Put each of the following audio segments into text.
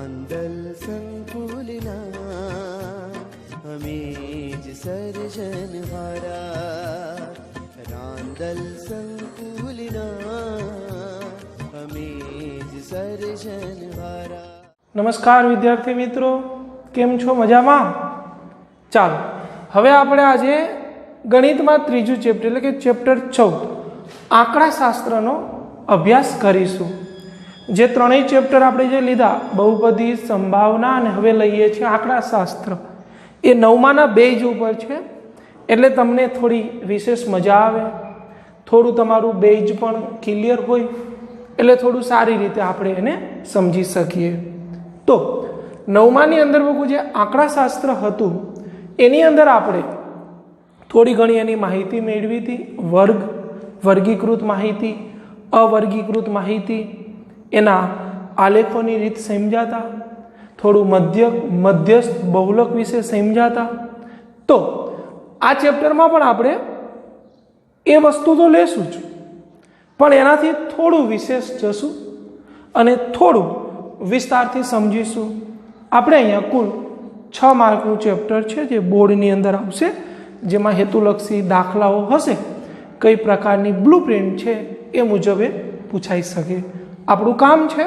રાંદલ સંકુલના અમે જ સર્જનહારા, રાંદલ સંકુલના અમે જ સર્જનહારા. નમસ્કાર વિદ્યાર્થી મિત્રો, કેમ છો? મજામાં? ચાલો હવે આપણે આજે ગણિતમાં ત્રીજું ચેપ્ટર એટલે કે ચેપ્ટર 14 આંકડાશાસ્ત્રનો અભ્યાસ કરીશું. જે ત્રણેય ચેપ્ટર આપણે જે લીધા, બહુપદી, સંભાવના અને હવે લઈએ છીએ આંકડાશાસ્ત્ર, એ 9માના બેઝ ઉપર છે. એટલે તમને થોડી વિશેષ મજા આવે, થોડું તમારું બેઝ પણ ક્લિયર હોય, એટલે થોડું સારી રીતે આપણે એને સમજી શકીએ. તો 9માની અંદર જે આંકડાશાસ્ત્ર હતું એની અંદર આપણે થોડી ઘણી એની માહિતી મેળવી હતી. વર્ગીકૃત માહિતી, અવર્ગીકૃત માહિતી, એના આલેખોની રીત સમજાતા, થોડું મધ્યસ્થ બહુલક વિશે સમજાતા. તો આ ચેપ્ટરમાં પણ આપણે એ વસ્તુ તો લેશું જ, પણ એનાથી થોડું વિશેષ જશું અને થોડું વિસ્તારથી સમજીશું. આપણે અહીંયા કુલ 6 માર્કનું ચેપ્ટર છે જે બોર્ડની અંદર આવશે, જેમાં હેતુલક્ષી દાખલાઓ હશે, કઈ પ્રકારની બ્લુપ્રિન્ટ છે એ મુજબ પૂછાઈ શકે. આપણું કામ છે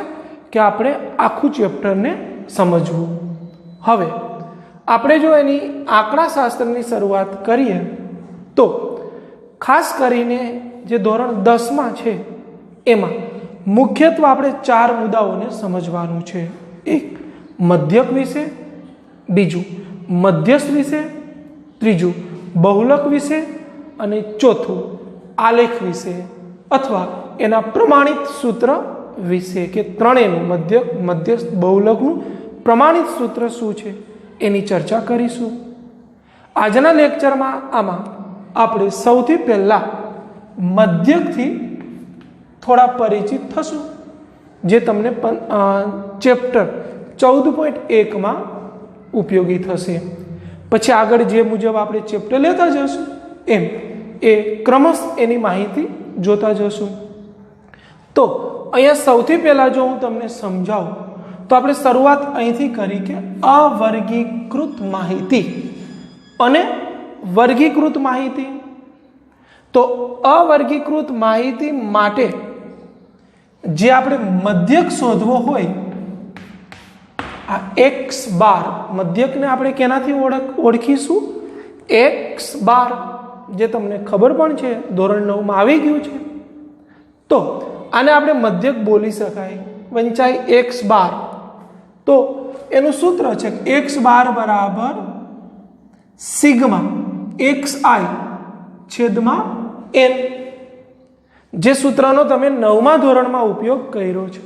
કે આપણે આખું ચેપ્ટરને સમજવું. હવે આપણે જો એની આંકડાશાસ્ત્રની શરૂઆત કરીએ તો ખાસ કરીને જે ધોરણ 10માં છે એમાં મુખ્યત્વે આપણે 4 મુદ્દાઓને સમજવાનું છે. એક મધ્યક વિશે, બીજું મધ્યસ્થ વિશે, ત્રીજું બહુલક વિશે અને ચોથું આલેખ વિશે અથવા એના પ્રમાણિત સૂત્ર વિશે, કે ત્રણેયનું મધ્યક, મધ્યસ્થ, બહુલકનું પ્રમાણિત સૂત્ર શું છે એની ચર્ચા કરીશું. આજના લેક્ચરમાં આમાં આપણે સૌથી પહેલા મધ્યકથી થોડા પરિચિત થશું, જે તમને ચેપ્ટર 14.1માં ઉપયોગી થશે. પછી આગળ જે મુજબ આપણે ચેપ્ટર લેતા જશું એમ એ ક્રમશ એની માહિતી જોતા જશું. તો અહીંયા સૌથી પહેલા જો હું તમને સમજાવું તો આપણે શરૂઆત અહીંથી કરી કે અવર્ગીકૃત માહિતી અને વર્ગીકૃત માહિતી. તો અવર્ગીકૃત માહિતી માટે જે આપણે મધ્યક શોધવો હોય, આ x બાર મધ્યકને આપણે કેનાથી ઓળખીશું? x બાર, જે તમને ખબર પણ છે, ધોરણ 9માં આવી ગયું છે. તો આને આપણે મધ્યક બોલી શકાય, વંચાય x બાર. તો એનું સૂત્ર છે x બાર બરાબર સિગ્મા xi છેદમાં n. જે સૂત્રનો તમે 9મા ધોરણમાં ઉપયોગ કર્યો છે.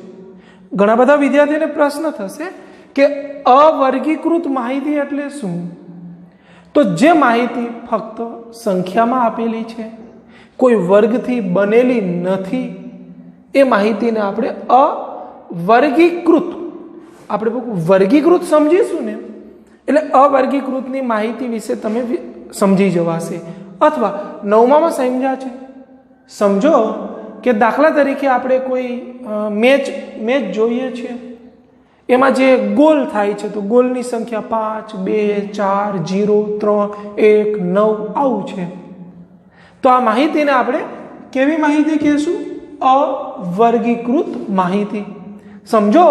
ઘણા બધા વિદ્યાર્થીઓને પ્રશ્ન થશે કે અવર્ગીકૃત માહિતી એટલે શું? તો જે માહિતી ફક્ત સંખ્યામાં આપેલી છે, કોઈ વર્ગથી બનેલી નથી, એ માહિતીને આપણે અવર્ગીકૃત, આપણે વર્ગીકૃત સમજીશું ને એટલે અવર્ગીકૃતની માહિતી વિશે તમે સમજી જવાશે. અથવા 9મામાં સમજ્યા છે, સમજો કે દાખલા તરીકે આપણે કોઈ મેચ જોઈએ છે, એમાં જે ગોલ થાય છે, તો ગોલની સંખ્યા 5, 2, 4, 0, 3, 1, 9 આવું છે. તો આ માહિતીને આપણે કેવી માહિતી કહીશું? અવર્ગીકૃત માહિતી. સમજો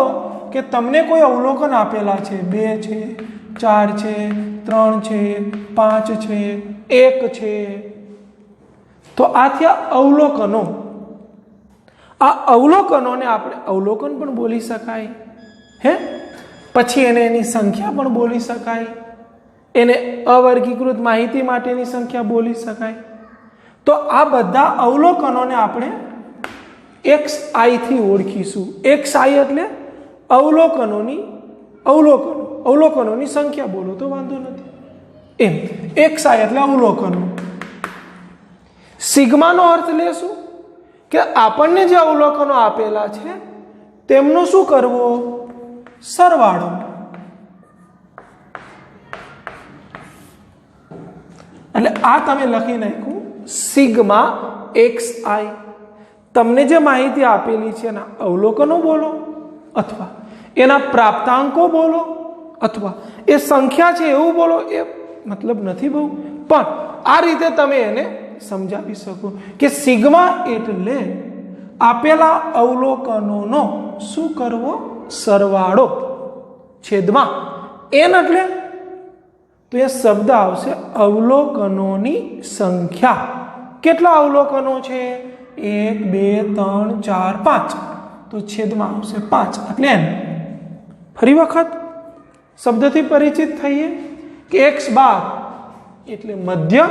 કે તમને કોઈ અવલોકન આપેલા છે, 2 છે, 4 છે, 3 છે, 5 છે, 1 છે. તો આ થયા અવલોકનો. આ અવલોકનોને આપણે અવલોકન પણ બોલી શકાય, હે? પછી એને એની સંખ્યા પણ બોલી શકાય, એને અવર્ગીકૃત માહિતી માટેની સંખ્યા બોલી શકાય. તો આ બધા અવલોકનોને આપણે xi થી ઓળખીશું. xi એટલે અવલોકનોની સંખ્યા બોલો તો વાંધો નથી એમ. xi એટલે અવલોકનો. સિગ્માનો અર્થ લેશું કે આપણને જે અવલોકનો આપેલા છે તેમનો શું કરવો? સરવાળો. એટલે આ તમે લખી નાખ્યું સિગ્મા xi. તમને જે માહિતી આપેલી છે એના અવલોકનો બોલો અથવા એના પ્રાપ્તાંકો બોલો અથવા એ સંખ્યા છે એવું બોલો, એ મતલબ નથી બહુ, પણ આ રીતે તમે એને સમજાવી શકો કે સિગ્મા એટલે આપેલા અવલોકનોનો શું કરવો? સરવાળો છેદમાં n એટલે તો એ શબ્દ આવશે અવલોકનોની સંખ્યા. કેટલા અવલોકનો છે? 1 2 3 4 5, તો છેદમાં આવશે 5 એટલે n. ફરી વખત શબ્દથી પરિચિત થઈએ કે x બાર એટલે મધ્ય,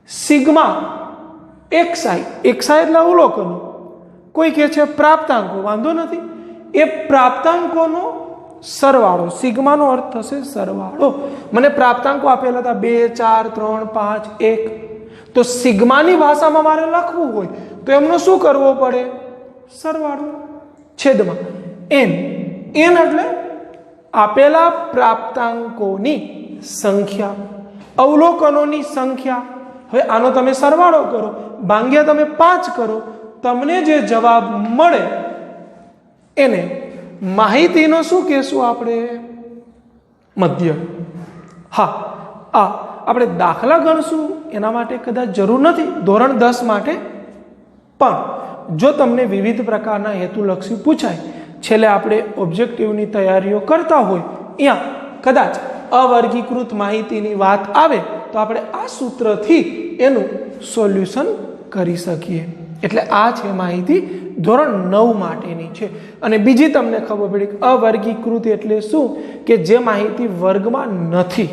સિગ્મા xi એટલે અવલોકનો, કોઈ કહે છે પ્રાપ્તાંકો, વાંધો નથી, એ પ્રાપ્તાંકોનો સરવાળો, સિગ્માનો અર્થ થશે સરવાળો. મને પ્રાપ્તાંકો આપેલા હતા 2 4 3 5 1, તો સિગ્માની ભાષામાં મારે લખવું હોય તો એમનો શું કરવો પડે? સરવાળો છેદમાં n. n એટલે આપેલા પ્રાપ્તાંકોની સંખ્યા, અવલોકનોની સંખ્યા. હવે આનો તમે સરવાળો કરો, ભાગ્યા તમે 5 કરો, તમને જે જવાબ મળે એને માહિતીનો શું કહેશું આપણે? મધ્ય. હા, આપણે દાખલા ગણશું એના માટે કદાચ જરૂર નથી, ધોરણ 10 માટે. પણ જો તમને વિવિધ પ્રકારના હેતુલક્ષી પૂછાય, છેલ્લે આપણે ઓબ્જેક્ટિવની તૈયારીઓ કરતા હોય, અહીંયા કદાચ અવર્ગીકૃત માહિતીની વાત આવે તો આપણે આ સૂત્રથી એનું સોલ્યુશન કરી શકીએ. એટલે આ છે માહિતી ધોરણ 9 માટેની છે. અને બીજી તમને ખબર પડી કે અવર્ગીકૃત એટલે શું? કે જે માહિતી વર્ગમાં નથી.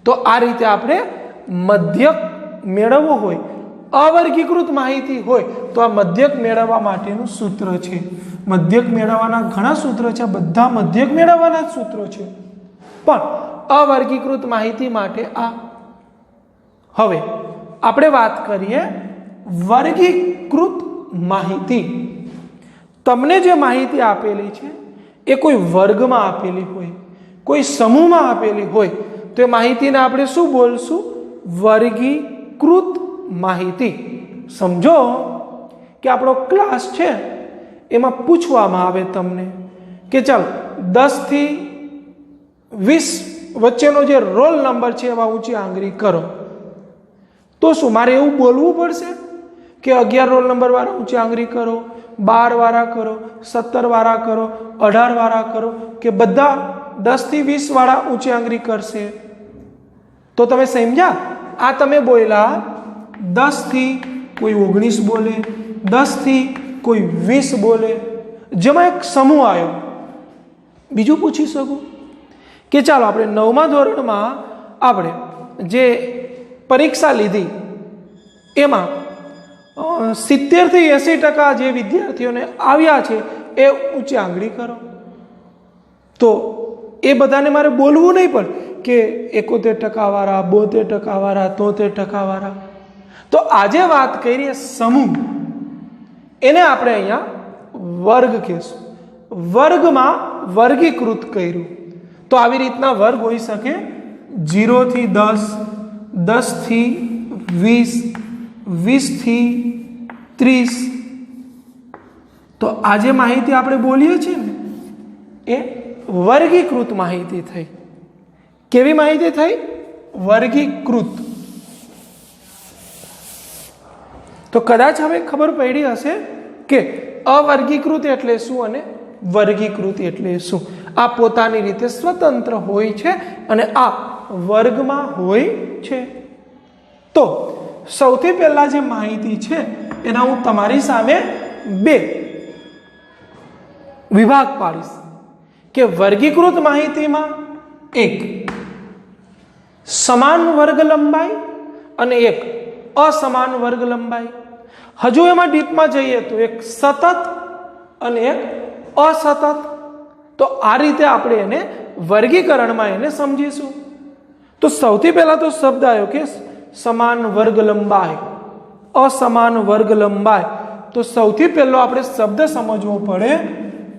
તો આ રીતે આપણે મધ્યક મેળવવો હોય, અવર્ગીકૃત માહિતી હોય તો આ મધ્યક મેળવવા માટેનું સૂત્ર છે. મધ્યક મેળવવાના ઘણા સૂત્રો છે, બધા મધ્યક મેળવવાના જ સૂત્રો છે, પણ અવર્ગીકૃત માહિતી માટે આ. હવે આપણે વાત કરીએ વર્ગીકૃત માહિતી. તમને જે માહિતી આપેલી છે એ કોઈ વર્ગમાં આપેલી હોય, કોઈ સમૂહમાં આપેલી હોય, તો એ માહિતીને આપણે શું બોલશું? વર્ગીકૃત માહિતી. સમજો કે આપણો ક્લાસ છે, એમાં પૂછવામાં આવે તમને કે ચાલ 10 થી 20 વચ્ચેનો જે રોલ નંબર છે એમાં ઊંચી આંગળી કરો. તો શું મારે એવું બોલવું પડશે કે 11 રોલ નંબર વાળા ઊંચી આંગળી કરો, 12 વાળા કરો, 17 વાળા કરો, 18 વાળા કરો, કે બધા 10 થી 20 વાળા ઊંચી આંગળી કરશે? તો તમે સમજ્યા? આ તમે બોલ્યા 10 થી કોઈ 19 બોલે, 10 થી કોઈ 20 બોલે, જેમાં એક સમૂહ આવ્યો. બીજું પૂછી શકું કે ચાલો આપણે 9મા ધોરણમાં આપણે જે પરીક્ષા લીધી એમાં 70 થી 80% જે વિદ્યાર્થીઓને આવ્યા છે એ ઊંચી આંગળી કરો. તો એ બધાને મારે બોલવું નહીં પણ કે 71% વાળા, 72% વાળા, 73% વાળા. તો આજે વાત કરીએ સમૂહ, એને આપણે અહીંયા વર્ગ કહેશું. વર્ગમાં વર્ગીકૃત કર્યું તો આવી રીતના વર્ગ હોઈ શકે 0 થી 10, 10 થી 20, 20 થી 30. તો આ જે માહિતી આપણે બોલીએ છીએ ને એ વર્ગીકૃત માહિતી થઈ. કેવી માહિતી થઈ? વર્ગીકૃત. તો કદાચ હવે ખબર પડી હશે કે અવર્ગીકૃત એટલે શું અને વર્ગીકૃત એટલે શું. આ પોતાની રીતે સ્વતંત્ર હોય છે અને આ વર્ગમાં હોય છે. તો સૌથી પહેલા જે માહિતી છે એના હું તમારી સામે 2 વિભાગ પાડીશ કે વર્ગીકૃત માહિતીમાં એક સમાન વર્ગ લંબાઈ અને એક અસમાન વર્ગ લંબાઈ. હજુ એમાં ડીપમાં જઈએ તો એક સતત અને એક અસતત. તો આ રીતે આપણે એને વર્ગીકરણમાં એને સમજીશું. તો સૌથી પહેલા તો શબ્દ આવ્યો કે સમાન વર્ગ લંબાઈ, અસમાન વર્ગ લંબાઈ. તો સૌથી પહેલો આપણે શબ્દ સમજવો પડે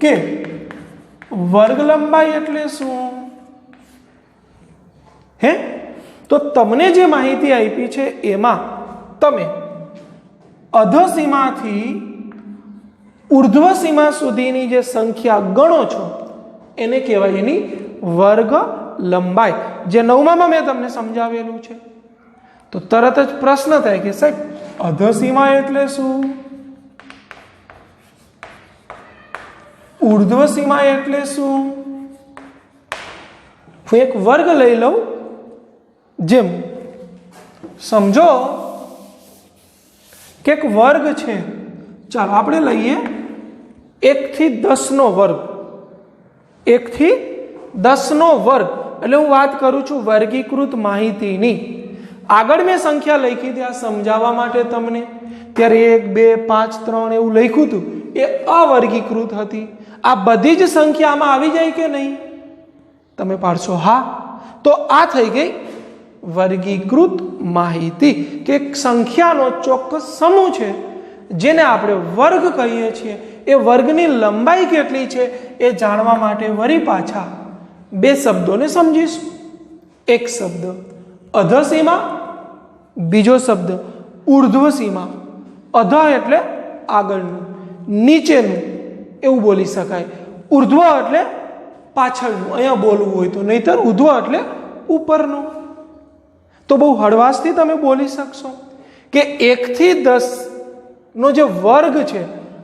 કે વર્ગ લંબાઈ એટલે શું. હે, તો તમને જે માહિતી આપી છે એમાં તમે અધસીમાથી ઉર્ધ્વ સીમા સુધીની જે સંખ્યા ગણો છો એને કહેવાય એની વર્ગ લંબાઈ, જે 9માં મેં તમને સમજાવેલું છે. તો તરત જ પ્રશ્ન થાય કે સાહેબ અધસીમા એટલે શું, ઉર્ધ્વ સીમા એટલે શું? હું એક વર્ગ લઈ લઉં. જેમ સમજો કે એક વર્ગ છે, ચાલો આપણે લઈએ 1 થી 10 નો વર્ગ. 1 થી 10 નો વર્ગ એટલે હું વાત કરું છું વર્ગીકૃત માહિતીની. આગળ મેં સંખ્યા લખી હતી આ સમજાવવા માટે તમને, ત્યારે 1 2 5 3 એવું લખ્યું હતું, એ અવર્ગીકૃત હતી. આ બધી જ સંખ્યામાં આવી જાય કે નહીં? તમે પાડશો હા. તો આ થઈ ગઈ વર્ગીકૃત માહિતી, કે એક સંખ્યાનો ચોક્કસ સમૂહ છે જેને આપણે વર્ગ કહીએ છીએ. એ વર્ગની લંબાઈ કેટલી છે એ જાણવા માટે વળી પાછા બે શબ્દોને સમજીશું. એક શબ્દ અધસીમા, બીજો શબ્દ ઉર્ધ્વ સીમા. અધ એટલે આગળનું, નીચેનું એવું બોલી શકાય. ઉર્ધ્વ એટલે પાછળનું અહીંયા બોલવું હોય તો, નહીતર ઉર્ધ્વ એટલે ઉપરનું. તો બહુ હળવાશથી તમે બોલી શકશો કે 1 થી 10 નો જે વર્ગ છે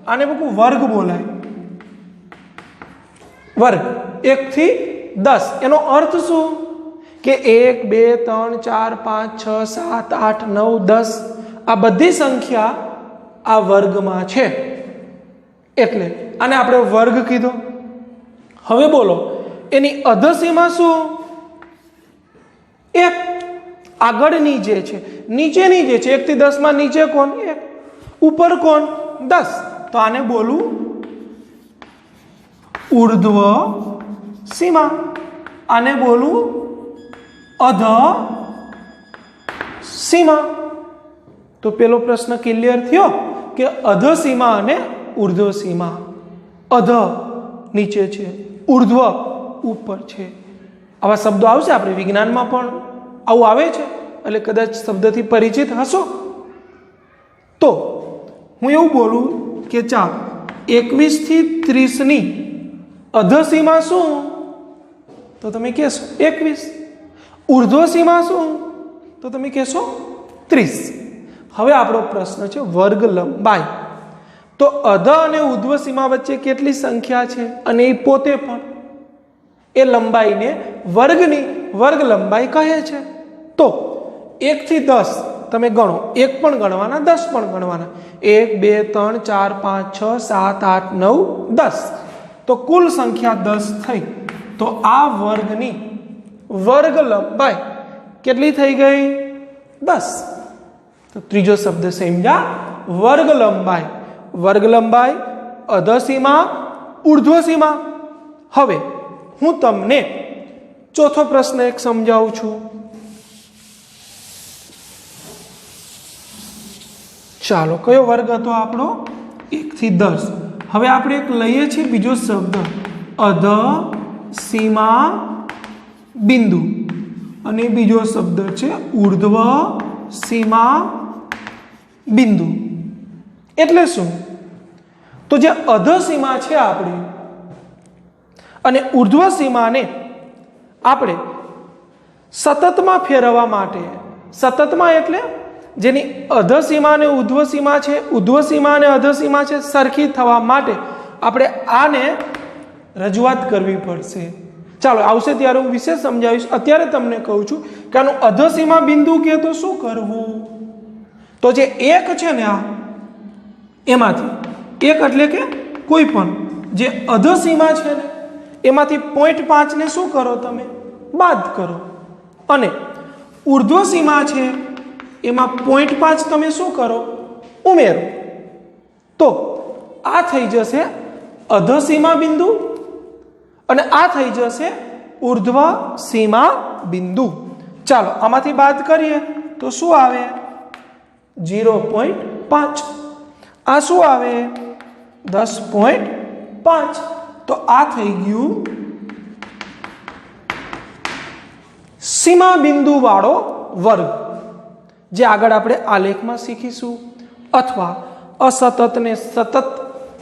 આને બહુ વર્ગ બોલાય. વર્ગ 1 થી 10 એનો અર્થ શું કે 1 2 3 4 5 6 7 8 9 10 આ બધી સંખ્યા આ વર્ગમાં છે, એટલે આને આપણે વર્ગ કીધો. હવે બોલો એની અધસીમા શું? 1. આગળની જે છે, નીચેની જે છે 1 થી 10 માં નીચે કોણ? 1. ઉપર કોણ? 10. તો આને બોલું ઉર્ધ્વ સીમા, આને બોલું અધ સીમા. તો પેલો પ્રશ્ન ક્લિયર થયો કે અધ સીમા અને ઉર્ધ્વ સીમા. અધ નીચે છે, ઉર્ધ્વ ઉપર છે. આવા શબ્દો આવશે, આપણે વિજ્ઞાનમાં પણ આવું આવે છે, એટલે કદાચ શબ્દથી પરિચિત હશો. તો હું એવું બોલું કે ચાલ 21 થી 30 ની અધસીમા શું? તો તમે કહેશો 21. ઉર્ધ્વ સીમા શું? તો તમે કહેશો 30. હવે આપણો પ્રશ્ન છે વર્ગ લંબાઈ. તો અધ અને ઉર્ધ્વ સીમા વચ્ચે કેટલી સંખ્યા છે, અને એ પોતે પણ એ લંબાઈને વર્ગની વર્ગ લંબાઈ કહે છે. તો 1 થી 10 તમે ગણો, 1 પણ ગણવાના, 10 પણ ગણવાના. 1 2 3 4 5 6 7 8 9 10. તો કુલ સંખ્યા 10 થઈ. તો આ વર્ગની વર્ગ લંબાઈ કેટલી થઈ ગઈ? 10. તો ત્રીજો શબ્દ સમજ્યા, વર્ગ લંબાઈ. વર્ગ લંબાઈ, અધસીમા, ઉર્ધ્વ સીમા. હવે હું તમને ચોથો પ્રશ્ન એક સમજાવું છું. ચાલો, કયો વર્ગ હતો આપણો? 1 થી 10. હવે આપણે એક લઈએ છીએ બીજો શબ્દ અધ સીમા બિંદુ, અને બીજો શબ્દ છે ઉર્ધ્વ સીમા બિંદુ. એટલે શું? તો જે અધ સીમા છે આપણી અને ઉર્ધ્વ સીમાને આપણે સતતમાં ફેરવવા માટે, સતતમાં એટલે જેની અધ સીમા અને ઉર્ધ્વ સીમા છે, ઉર્ધ્વ સીમા અને અધ સીમા છે, સરખી થવા માટે આપણે આને રજૂઆત કરવી પડશે. ચાલો, આવશે ત્યારે હું વિશેષ સમજાવીશ. અત્યારે તમને કહું છું કે આનું અધ સીમા બિંદુ કે તો શું કરવું? તો જે 1 છે ને આ એમાંથી 1 એટલે કે કોઈ પણ જે અધ સીમા છે ને એમાંથી 0.5 ને શું કરો? તમે બાદ કરો. અને ઉર્ધ્વ સીમા છે એમાં 0.5 તમે શું કરો? ઉમેરો. તો આ થઈ જશે અધ સીમા બિંદુ અને આ થઈ જશે ઉર્ધ્વ સીમા બિંદુ. ચાલો, આમાંથી બાદ કરીએ તો શું આવે? 0.5. આ શું આવે? 10.5. તો આ થઈ ગયું સીમા બિંદુ વાળો વર્ગ, જે આગળ આપણે આલેખમાં શીખીશું. અથવા અસતતને સતત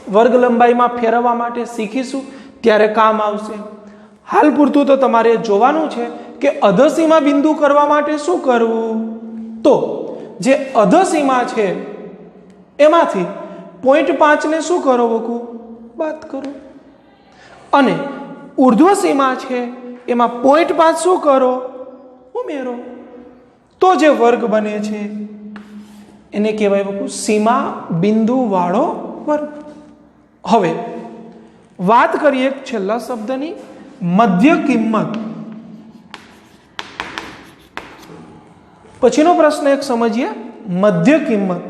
વર્ગ લંબાઈમાં ફેરવવા માટે શીખીશું ત્યારે કામ આવશે. હાલ પૂરતું તો તમારે જોવાનું છે કે અધસીમા બિંદુ કરવા માટે શું કરવું. તો જે અધસીમા છે એમાંથી 0.5 ને શું કરો બકુ, બાદ કરો. અને ઉર્ધ્વ સીમા છે એમાં 0.5 શું કરો, ઉમેરો. તો જે વર્ગ બને છે એને કહેવાય બકુ સીમા બિંદુ વાળો વર્ગ. હવે વાત કરીએ એક છેલ્લા શબ્દની, મધ્ય કિંમત. પછીનો પ્રશ્ન એક સમજીએ, મધ્ય કિંમત.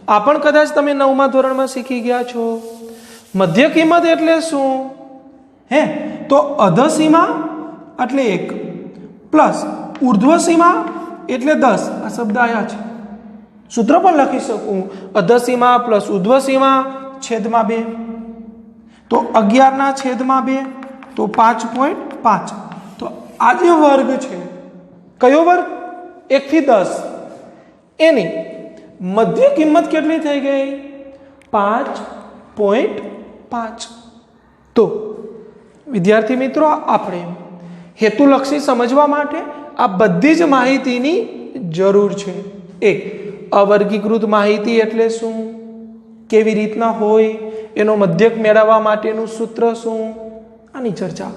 આ પણ કદાચ તમે 9મા ધોરણમાં શીખી ગયા છો. મધ્ય કિંમત એટલે શું? હે તો અધસીમા એટલે 1 પ્લસ ઉર્ધ્વ સીમા એટલે 10. આ શબ્દ આયા છે, સૂત્ર પણ લખી શકું, અધસીમા પ્લસ ઉર્ધ્વ સીમા છેદમાં 2, તો 11/2 તો 5.5. તો આ જે વર્ગ છે, કયો વર્ગ? 1 થી 10, એની મધ્ય કિંમત કેટલી થઈ ગઈ? 5.5. તો વિદ્યાર્થી મિત્રો, આપણે હેતુલક્ષી સમજવા માટે આ બધી જ માહિતીની જરૂર છે. એક, અવર્ગીકૃત માહિતી એટલે શું, કેવી રીતના હોય, એનો મધ્યક મેળવવા માટેનું સૂત્ર શું, આની ચર્ચા.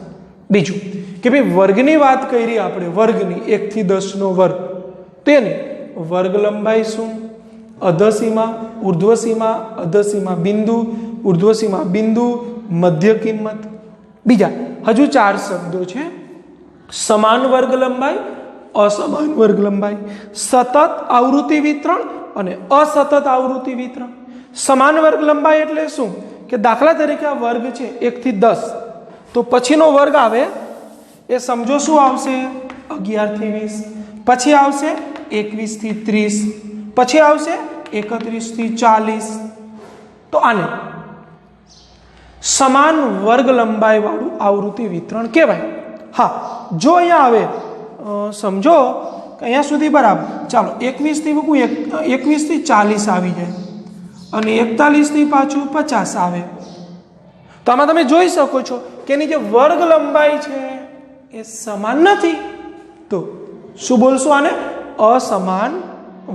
બીજું કે ભાઈ વર્ગની વાત કરી આપણે, વર્ગની 1 થી 10 નો વર્ગ, તેની વર્ગ લંબાઈ શું, અધસીમા, ઉર્ધ્વસીમા, અધસીમા બિંદુ, ઉર્ધ્વસીમા બિંદુ, મધ્ય કિંમત. બીજા હજુ 4 શબ્દો છે, સમાન વર્ગ લંબાઈ, અસમાન વર્ગ લંબાઈ, સતત આવૃત્તિ વિતરણ અને અસતત આવૃત્તિ વિતરણ. સમાન વર્ગ લંબાઈ એટલે શું કે દાખલા તરીકે આ વર્ગ છે 1 થી 10, તો પછીનો વર્ગ આવે એ સમજો શું આવશે, 11 થી 20, પછી આવશે 21 થી 30, પછી આવશે 31 થી 40. તો આને સમાન વર્ગ લંબાઈ વાળું આવૃત્તિ વિતરણ કહેવાય. હા, જો અહીંયા આવે સમજો અહીંયા સુધી બરાબર, ચાલો 21 થી 40 આવી જાય અને 41 થી પાછું 50 આવે. તો આમાં તમે જોઈ શકો છો કે એની જે વર્ગ લંબાઈ છે એ સમાન નથી. તો શું બોલશું આને? અસમાન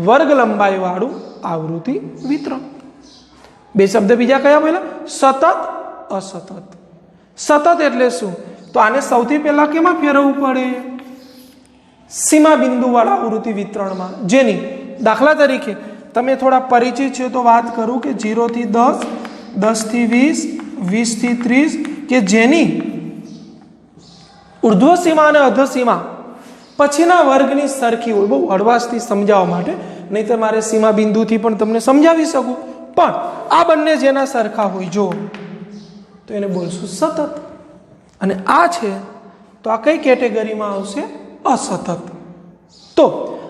વર્ગ લંબાઈ વાળું આવૃત્તિ વિતરણ. 2 શબ્દ બીજા કયા બોલ્યા? સતત, અસતત. સતત એટલે શું? તો આને સૌથી પહેલા કેમાં ફેરવવું પડે? સીમા બિંદુ વાળા આવૃત્તિ વિતરણમાં. જેની દાખલા તરીકે તમે થોડા પરિચિત છો તો વાત કરું કે 0 થી 10, 10 થી 20, 20 થી 30, કે જેની ઉર્ધ્વ સીમા અને અધઃ સીમા પછીના વર્ગની સરખી હોય. બહુ હળવાશથી સમજાવવા માટે, નહીં તો મારે સીમા બિંદુથી પણ તમને સમજાવી શકું, પણ આ બંને જેના સરખા હોય જો, તો એને બોલશું સતત. અને આ છે તો આ કઈ કેટેગરીમાં આવશે? અસતત. તો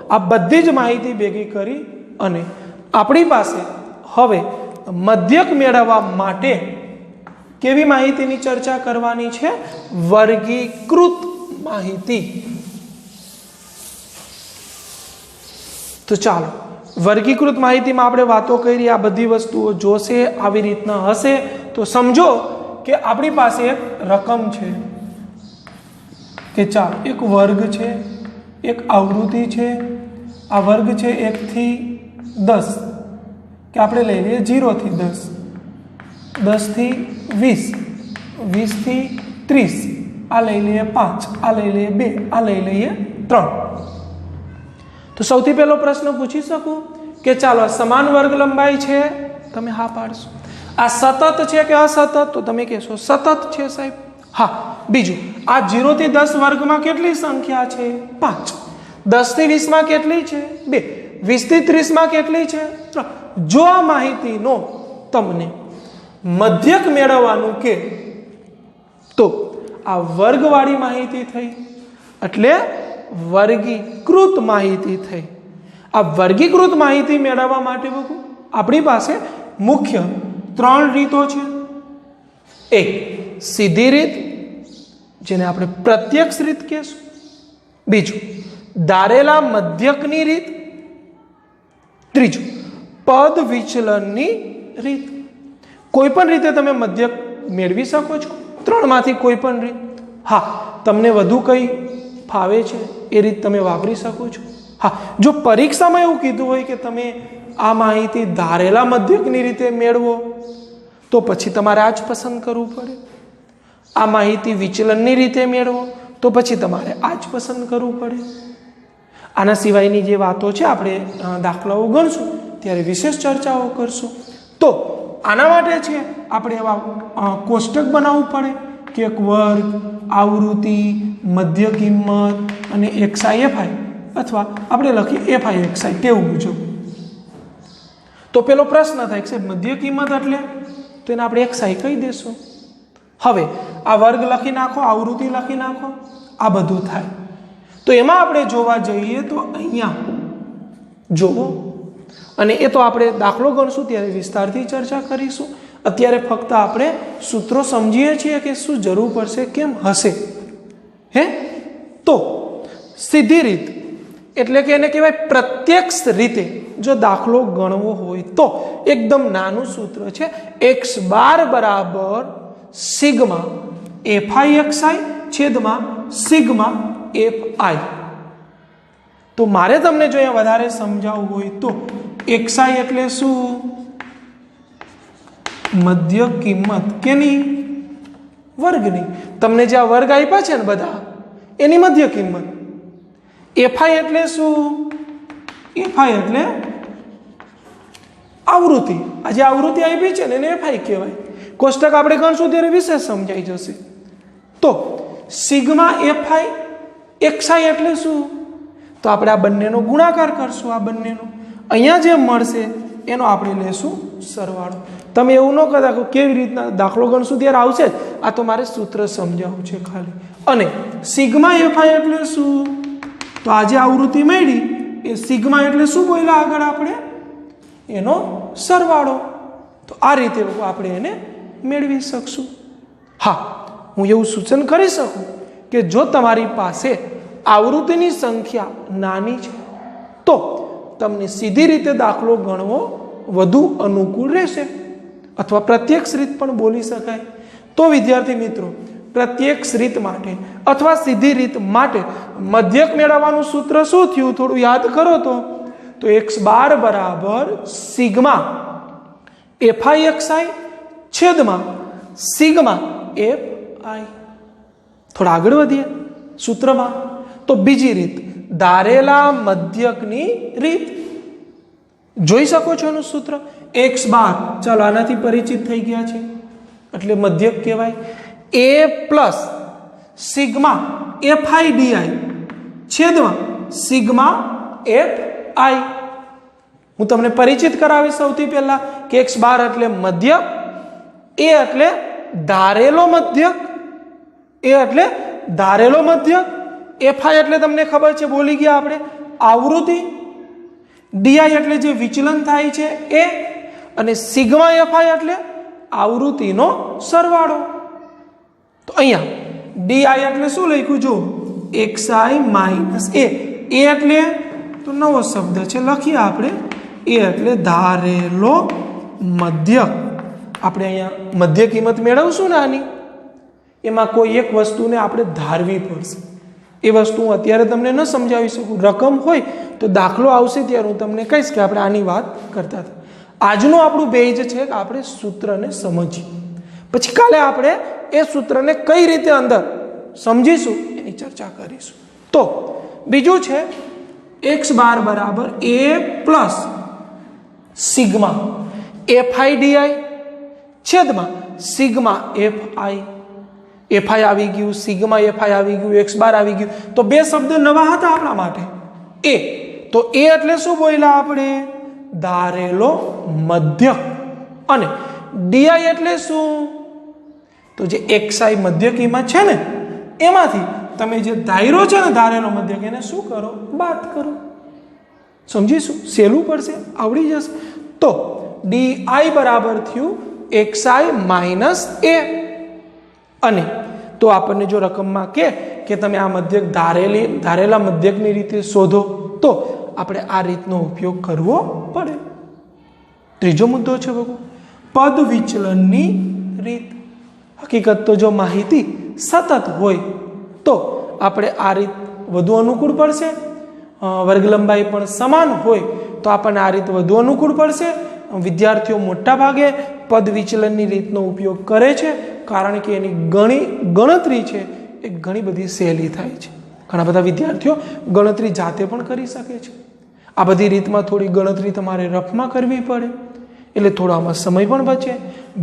આ બધી જ માહિતી ભેગી કરી અને આપણી પાસે હવે મધ્યક મેળવવા માટે કેવી માહિતીની ચર્ચા કરવાની છે? વર્ગીકૃત માહિતી. તો ચાલો વર્ગીકૃત માહિતીમાં આપણે વાતો કરી, આ બધી વસ્તુઓ જોશે, આવી રીતના હશે તો સમજો કે આપણી પાસે એક રકમ છે કે ચાલો એક વર્ગ છે, એક આવૃત્તિ છે. આ વર્ગ છે 1 થી 10, કે આપણે લઈ લઈએ 0 થી 10, 10 થી 20, 20 થી 30, આ લઈ લઈએ 5, આ લઈ લઈએ 2, આ લઈ લઈએ 3. તો સૌથી પહેલો પ્રશ્ન પૂછી શકું કે ચાલો સમાન વર્ગ લંબાઈ છે? તમે હા પાડશો. આ સતત છે કે અસતત? તો તમે કહેશો સતત છે સાહેબ. હા. બીજું, આ 0 થી 10 વર્ગમાં કેટલી સંખ્યા છે? 5. 10 થી 20 માં કેટલી છે? 2. 20 થી 30 માં કેટલી છે? 3. જો આ માહિતીનો તમને મધ્યક મેળવવાનું કે તો આ વર્ગવાળી માહિતી થઈ, એટલે વર્ગીકૃત માહિતી થઈ. આ વર્ગીકૃત માહિતી મેળવવા માટે આપણી પાસે મુખ્ય 3 રીતો છે. એક સીધી રીત, જેને આપણે પ્રત્યક્ષ રીત કહેશું. બીજું ધારેલા મધ્યકની રીત. ત્રીજું પદ વિચલનની રીત. કોઈ પણ રીતે તમે મધ્યક મેળવી શકો છો, ત્રણમાંથી કોઈ પણ રીત. હા, તમને વધુ કઈ ફાવે છે એ રીત તમે વાપરી શકો છો. હા, જો પરીક્ષામાં એવું કીધું હોય કે તમે આ માહિતી ધારેલા મધ્યકની રીતે મેળવો તો પછી તમારે આ જ પસંદ કરવું પડે. આ માહિતી વિચલનની રીતે મેળવો તો પછી તમારે આ જ પસંદ કરવું પડે. આના સિવાયની જે વાતો છે આપણે દાખલાઓ ગણશું ત્યારે વિશેષ ચર્ચાઓ કરશું. તો આના માટે છે આપણે એવા કોષ્ટક બનાવવું પડે કે એક વર્ગ, આવૃત્તિ, મધ્ય કિંમત અને એક્સઆઈ એફઆઈ, અથવા આપણે લખીએ એફઆઈ એક્સઆઈ તેવું મુજબ. તો પેલો પ્રશ્ન થાય કે મધ્ય કિંમત એટલે તો એને આપણે એક્સઆઈ કહી દેશું. હવે આ વર્ગ લખી નાખો, આવૃત્તિ લખી નાખો, આ બધું થાય. તો એમાં આપણે જોવા જઈએ તો અહીંયા જોવો, અને એ તો આપણે દાખલો ગણશું ત્યારે વિસ્તારથી ચર્ચા કરીશું. અત્યારે ફક્ત આપણે સૂત્રો સમજીએ છીએ કે શું જરૂર પડશે, કેમ હશે. હે, તો સીધી રીત એટલે કે એને કહેવાય પ્રત્યક્ષ રીતે જો દાખલો ગણવો હોય તો એકદમ નાનું સૂત્ર છે, x બાર બરાબર સિગ્મા એફઆઈ એક્સઆઈ છેદમાં સિગ્મા એફઆઈ. તો મારે તમને જો અહીંયા વધારે સમજાવવું હોય તો એક્સઆઈ એટલે શું? મધ્ય કિંમત કેની? વર્ગની. તમને જે આ વર્ગ આપ્યા છે ને બધા એની મધ્ય કિંમત. એફઆઈ એટલે શું? એફઆઈ એટલે આવૃત્તિ. આ જે આવૃત્તિ આપી છે ને એને એફઆઈ કહેવાય. કોષ્ટક આપણે ગણશું ત્યારે વિશેષ સમજાઈ જશે. તો સિગ્મા એફઆઈ એક્સઆઈ એટલે શું? તો આપણે આ બંનેનો ગુણાકાર કરશું. આ બંનેનો અહીંયા જે મળશે એનો આપણે લેશું સરવાળો. તમે એવું ન કરતા કે કેવી રીતના દાખલો ગણશું ત્યારે આવશે જ, આ તો મારે સૂત્ર સમજાવવું છે ખાલી. અને સિગ્મા એફઆઈ એટલે શું? તો આજે આવૃત્તિ મળી એ સિગ્મા એટલે શું બોલ્યા આગળ આપણે? એનો સરવાળો. તો આ રીતે આપણે એને મેળવી શકશું. હા, હું એવું સૂચન કરી શકું કે જો તમારી પાસે આવૃત્તિની સંખ્યા નાની છે તો તમને સીધી રીતે દાખલો ગણવો વધુ અનુકૂળ રહેશે, અથવા પ્રત્યક્ષ રીત પણ બોલી શકાય. તો વિદ્યાર્થી મિત્રો, પ્રત્યક્ષ રીત માટે અથવા સીધી રીત માટે મધ્યક મેળવવાનું સૂત્ર શું થયું થોડું યાદ કરો તો x બાર બરાબર સિગ્મા એફઆઈ એક્સઆઈ છેદમાં સિગ્મા એફઆઈ. થોડા આગળ વધીએ સૂત્રમાં. તો બીજી રીત ધારેલા મધ્યકની રીત જોઈ શકો છો એનું સૂત્ર x બાર. ચાલો આનાથી પરિચિત થઈ ગયા છે એટલે મધ્યક કહેવાય. a plus sigma FI DI છેદમાં સિગ્મા એફઆઈ. હું તમને પરિચિત કરાવીશ સૌથી પહેલા કે x બાર એટલે મધ્યક, a એટલે ધારેલો મધ્યક, a એટલે ધારેલો મધ્યક, એફઆઈ એટલે તમને ખબર છે બોલી ગયા આપણે આવૃત્તિ, ડીઆઈ એટલે જે વિચલન થાય છે એ, અને સિગ્મા એફઆઈ એટલે આવૃત્તિનો સરવાળો. તો અહીંયા ડીઆઈ એટલે શું લખ્યું જો એક્સઆઈ માઇનસ એ. એ એટલે તો નવો શબ્દ છે લખીએ આપણે, એ એટલે ધારેલો મધ્યક. આપણે અહીંયા મધ્ય કિંમત મેળવશું ને આની, એમાં કોઈ એક વસ્તુને આપણે ધારવી પડશે. એ વસ્તુ હું અત્યારે તમને ન સમજાવી શકું. રકમ હોય તો દાખલો આવશે ત્યારે હું તમને કહીશ કે આપણે આની વાત કરતા હતા. આજનું આપણું બેઝ છે કે આપણે સૂત્રને સમજીએ, પછી કાલે આપણે એ સૂત્રને કઈ રીતે અંદર સમજીશું એની ચર્ચા કરીશું. તો બીજું છે x બાર બરાબર a plus sigma FI DI છેદમાં સિગ્મા એફઆઈ. એફઆઈ આવી ગયું, સિગ્મા એફઆઈ આવી ગયું, x બાર આવી ગયું. તો બે શબ્દ નવા હતા આપણા માટે. એ તો એ એટલે શું બોલ્યા આપણે? ધારેલો મધ્યક. અને ડીઆઈ એટલે શું? તો જે એક્સઆઈ મધ્ય કિંમત છે ને એમાંથી તમે જે ધાર્યો છે ને ધારેલો મધ્યક એને શું કરો? બાદ કરો. સમજીશું? સહેલું પડશે, આવડી જશે. તો ડીઆઈ બરાબર થયું એક્સઆઈ માઇનસ એ. અને તો આપણને જો રકમમાં કે તમે આ મધ્યક ધારેલા મધ્યકની રીતે શોધો તો આપણે આ રીતનો ઉપયોગ કરવો પડે. ત્રીજો મુદ્દો છે બગુ પદ વિચલનની રીત. હકીકત તો જો માહિતી સતત હોય તો આપણે આ રીત વધુ અનુકૂળ પડશે. વર્ગ લંબાઈ પણ સમાન હોય તો આપણને આ રીત વધુ અનુકૂળ પડશે. વિદ્યાર્થીઓ મોટા ભાગે પદ વિચલનની રીતનો ઉપયોગ કરે છે કારણ કે એની ગણતરી છે એ ઘણી બધી સહેલી થાય છે. ઘણા બધા વિદ્યાર્થીઓ ગણતરી જાતે પણ કરી શકે છે. આ બધી રીતમાં થોડી ગણતરી તમારે રફમાં કરવી પડે એટલે થોડો આમાં સમય પણ બચે,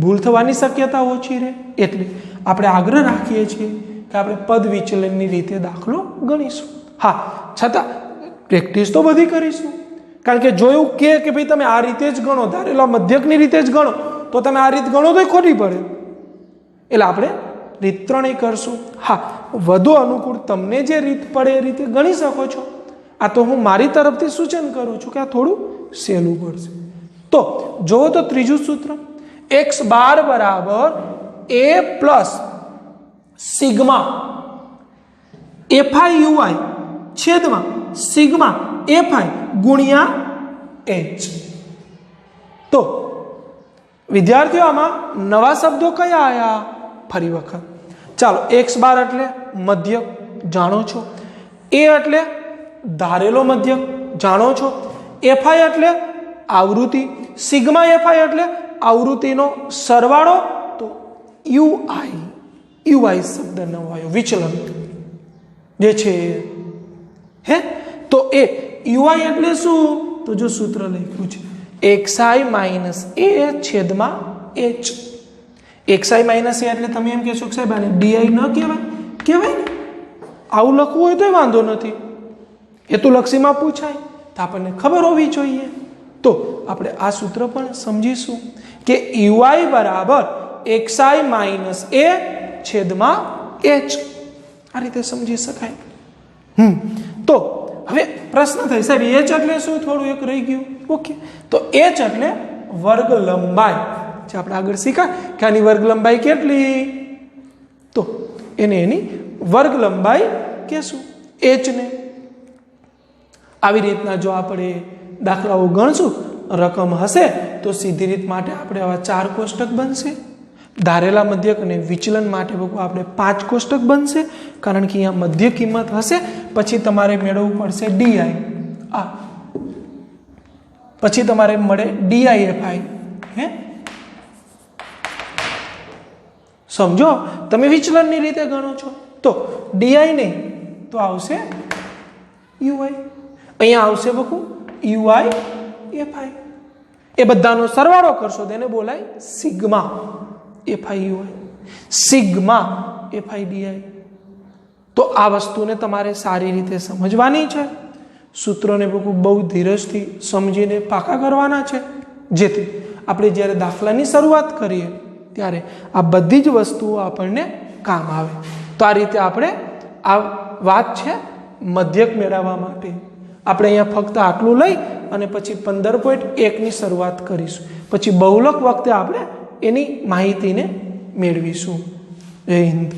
ભૂલ થવાની શક્યતા ઓછી રહે. એટલે આપણે આગ્રહ રાખીએ છીએ કે આપણે પદ વિચલનની રીતે દાખલો ગણીશું. હા, છતાં પ્રેક્ટિસ તો બધી કરીશું. કારણ કે જો એવું કે ભાઈ તમે આ રીતે જ ગણો, ધારેલા મધ્યકની રીતે જ ગણો, તો તમે આ રીત ગણો તો ખોટી પડે. એટલે આપણે રીત 3 કરશું. હા, વધુ અનુકૂળ તમને જે રીત પડે એ રીતે ગણી શકો છો. આ તો હું મારી તરફથી સૂચન કરું છું કે આ થોડું સહેલું પડશે. તો જોવો તો ત્રીજું સૂત્ર, x બાર બરાબર a plus sigma FI UI છેદમાં સિગ્મા એફઆઈ ગુણ્યા h. તો વિદ્યાર્થીઓ આમાં નવા શબ્દો કયા આયા? ફરી વખત ચાલો, x બાર એટલે મધ્યક જાણો છો, a એટલે ધારેલો મધ્યક જાણો છો, એફઆઈ એટલે આવૃત્તિ, સિગ્મા એફઆઈ એટલે આવૃત્તિનો સરવાળો, તો યુઆઈ શબ્દ ન હોય વિચલન જે છે હે. તો એ યુઆઈ એટલે શું? તો જો સૂત્ર લખ્યું છે xi માઇનસ a છેદમાં h. xi માઇનસ a એટલે તમે એમ કહેશો કે સાહેબ આને ડીઆઈ ન કહેવાય ને? આવું લખવું હોય તો વાંધો નથી, હેતુલક્ષીમાં પૂછાય તો આપણને ખબર હોવી જોઈએ. તો આપણે આ સૂત્ર પણ સમજીશું કે યુઆઈ બરાબર xi માઇનસ a છેદમાં h. આ રીતે સમજી શકાય. તો હવે પ્રશ્ન થાય સાહેબ h એટલે શું? થોડું એક રહી ગયું. ઓકે, તો h એટલે વર્ગ લંબાઈ. જે આપણે આગળ શીખ્યા કે આની વર્ગ લંબાઈ કેટલી, તો એની વર્ગ લંબાઈ કહેશું h ને. આવી રીતના જો આપણે દાખલાઓ ગણશું, રકમ હશે તો સીધી રીત માટે આપણે આવા 4 કોષ્ટક બનશે. ધારેલા મધ્યક અને વિચલન માટે આપણે 5 કોષ્ટક બનશે કારણ કે અહીંયા મધ્ય કિંમત હશે. પછી તમારે મેળવવું પડશે ડીઆઈ, આ પછી તમારે મળે ડીઆઈએફઆઈ. હે, સમજો તમે વિચલનની રીતે ગણો છો તો ડીઆઈ નહીં તો આવશે યુઆઈ. અહીંયા આવશે બકુ યુઆઈ એફઆઈ. એ બધાનો સરવાળો કરશો તેને બોલાય sigma FI UI, sigma FI DI. તો આ વસ્તુને તમારે સારી રીતે સમજવાની છે. સૂત્રોને બહુ ધીરજથી સમજીને પાકા કરવાના છે, જેથી આપણે જ્યારે દાખલાની શરૂઆત કરીએ ત્યારે આ બધી જ વસ્તુઓ આપણને કામ આવે. તો આ રીતે આપણે આ વાત છે મધ્યક મેળવવા માટે આપણે અહીંયા ફક્ત આટલું લઈ અને પછી 15.1ની શરૂઆત કરીશું. પછી બહુલક વખતે આપણે એની માહિતીને મેળવીશું. જય હિન્દ.